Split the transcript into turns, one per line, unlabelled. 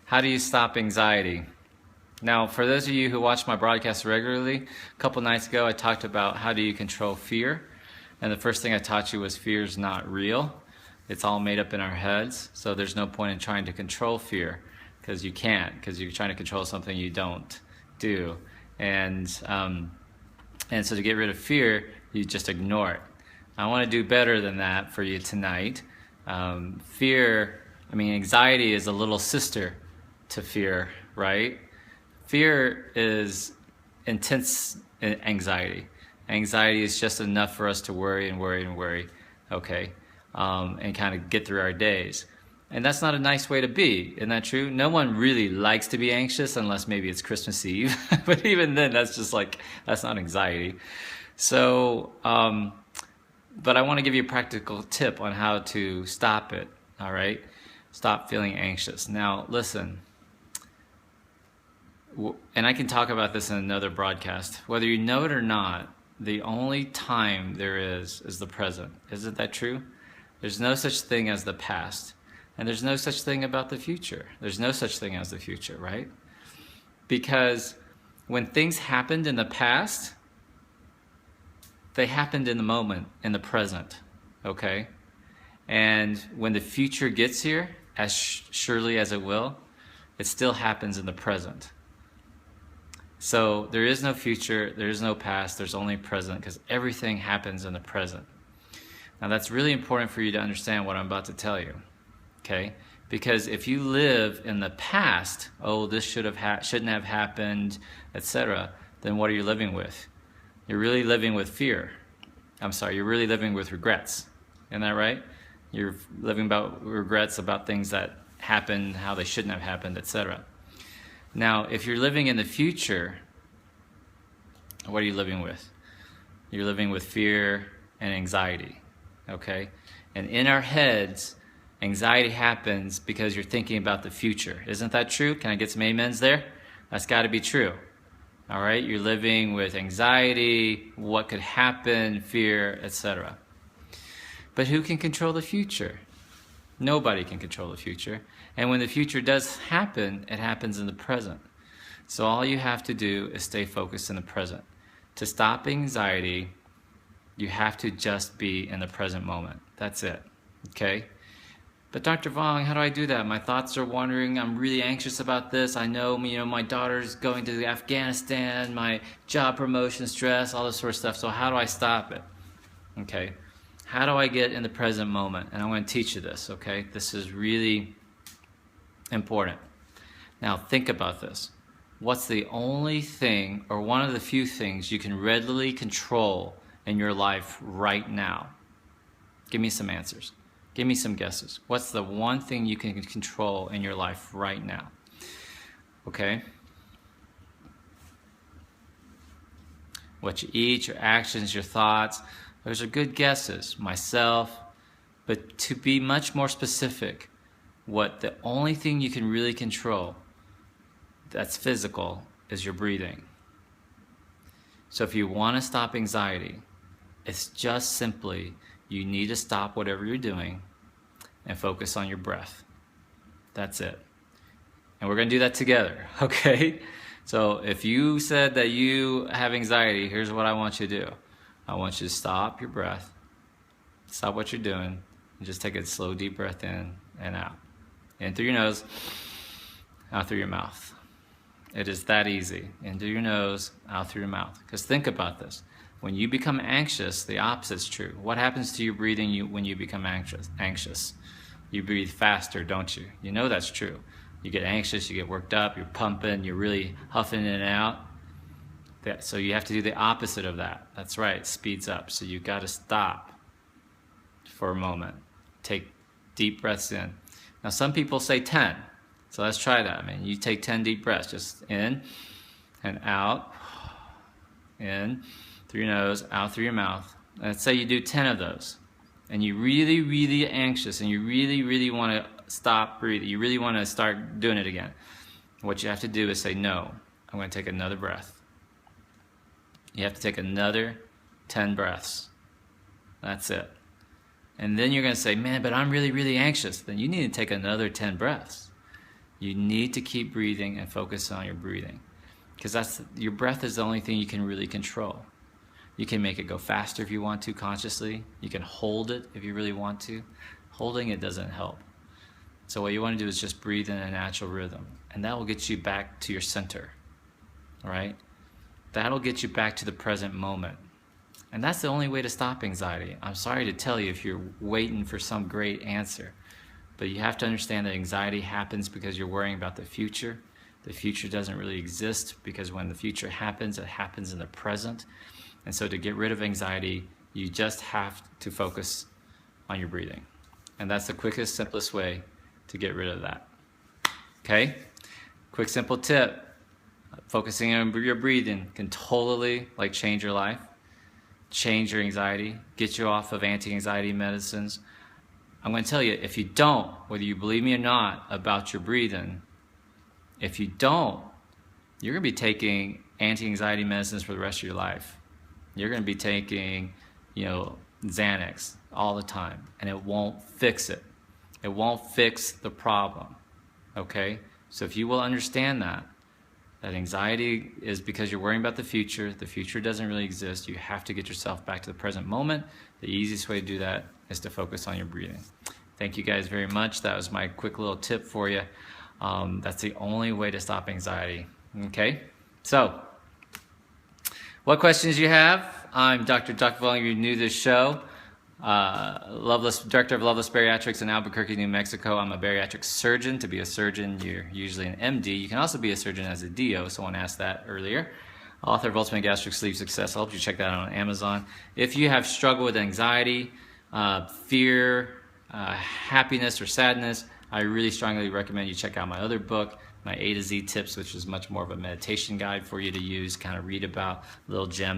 How do you stop anxiety? Now, for those of you who watch my broadcasts regularly, a couple nights ago I talked about how do you control fear. And the first thing I taught you was fear is not real. It's all made up in our heads. So there's no point in trying to control fear because you can't, because you're trying to control something you don't do. And so to get rid of fear, you just ignore it. I want to do better than that for you tonight. Anxiety is a little sister to fear, right? Fear is intense anxiety. Anxiety is just enough for us to worry and worry and worry, okay, and kind of get through our days. And that's not a nice way to be, isn't that true? No one really likes to be anxious unless maybe it's Christmas Eve, but even then that's not anxiety. So, but I want to give you a practical tip on how to stop it, all right? Stop feeling anxious. Now, listen. And I can talk about this in another broadcast. Whether you know it or not, the only time there is the present. Isn't that true? There's no such thing as the past. And there's no such thing about the future. There's no such thing as the future, right? Because when things happened in the past, they happened in the moment, in the present, okay? And when the future gets here, as surely as it will, it still happens in the present. So there is no future, there is no past, there's only present, because everything happens in the present. Now that's really important for you to understand what I'm about to tell you, okay? Because if you live in the past, oh, this shouldn't have happened, etc., then what are you living with? You're really living with fear. You're really living with regrets. Isn't that right? You're living about regrets about things that happened, how they shouldn't have happened, etc. Now, if you're living in the future, what are you living with? You're living with fear and anxiety, okay? And in our heads, anxiety happens because you're thinking about the future. Isn't that true? Can I get some amens there? That's got to be true. All right? You're living with anxiety, what could happen, fear, etc. But who can control the future? Nobody can control the future. And when the future does happen, it happens in the present. So all you have to do is stay focused in the present. To stop anxiety, you have to just be in the present moment. That's it. Okay? But Dr. Vuong, how do I do that? My thoughts are wandering. I'm really anxious about this. I know, my daughter's going to Afghanistan, my job promotion, stress, all this sort of stuff. So how do I stop it? Okay? How do I get in the present moment? And I'm going to teach you this, okay? This is really important. Now think about this. What's the only thing, or one of the few things you can readily control in your life right now? Give me some answers. Give me some guesses. What's the one thing you can control in your life right now? Okay? What you eat, your actions, your thoughts. Those are good guesses. Myself. But to be much more specific, what the only thing you can really control that's physical is your breathing. So if you want to stop anxiety, it's just simply you need to stop whatever you're doing and focus on your breath. That's it. And we're going to do that together, okay? So if you said that you have anxiety, here's what I want you to do. I want you to stop your breath, stop what you're doing, and just take a slow, deep breath in and out. In through your nose, out through your mouth. It is that easy. In through your nose, out through your mouth. Because think about this. When you become anxious, the opposite's true. What happens to your breathing when you become anxious? You breathe faster, don't you? You know that's true. You get anxious, you get worked up, you're pumping, you're really huffing in and out. So you have to do the opposite of that. That's right, it speeds up. So you've got to stop for a moment. Take deep breaths in. Now some people say 10. So let's try that. You take 10 deep breaths, just in and out, in through your nose, out through your mouth. Let's say you do 10 of those, and you're really, really anxious, and you really, really want to stop breathing. You really want to start doing it again. What you have to do is say, no, I'm going to take another breath. You have to take another 10 breaths. That's it. And then you're going to say, man, but I'm really, really anxious. Then you need to take another 10 breaths. You need to keep breathing and focus on your breathing, because your breath is the only thing you can really control. You can make it go faster if you want to consciously. You can hold it if you really want to. Holding it doesn't help. So what you want to do is just breathe in a natural rhythm, and that will get you back to your center, all right? That'll get you back to the present moment. And that's the only way to stop anxiety. I'm sorry to tell you if you're waiting for some great answer, but you have to understand that anxiety happens because you're worrying about the future. The future doesn't really exist, because when the future happens, it happens in the present. And so to get rid of anxiety, you just have to focus on your breathing. And that's the quickest, simplest way to get rid of that. Okay? Quick, simple tip. Focusing on your breathing can totally change your life, change your anxiety, get you off of anti-anxiety medicines. I'm going to tell you, if you don't, whether you believe me or not about your breathing, if you don't, you're going to be taking anti-anxiety medicines for the rest of your life. You're going to be taking, Xanax all the time, and it won't fix it. It won't fix the problem, okay? So if you will understand that anxiety is because you're worrying about the future doesn't really exist, you have to get yourself back to the present moment. The easiest way to do that is to focus on your breathing. Thank you guys very much. That was my quick little tip for you. That's the only way to stop anxiety, okay? So, what questions do you have? I'm Dr. Vuong. If you're new to this show, Director of Loveless Bariatrics in Albuquerque, New Mexico. I'm a bariatric surgeon. To be a surgeon, you're usually an MD. You can also be a surgeon as a DO. Someone asked that earlier. Author of Ultimate Gastric Sleep Success. I'll help you check that out on Amazon. If you have struggled with anxiety, fear, happiness, or sadness, I really strongly recommend you check out my other book, my A to Z Tips, which is much more of a meditation guide for you to use, kind of read about little gems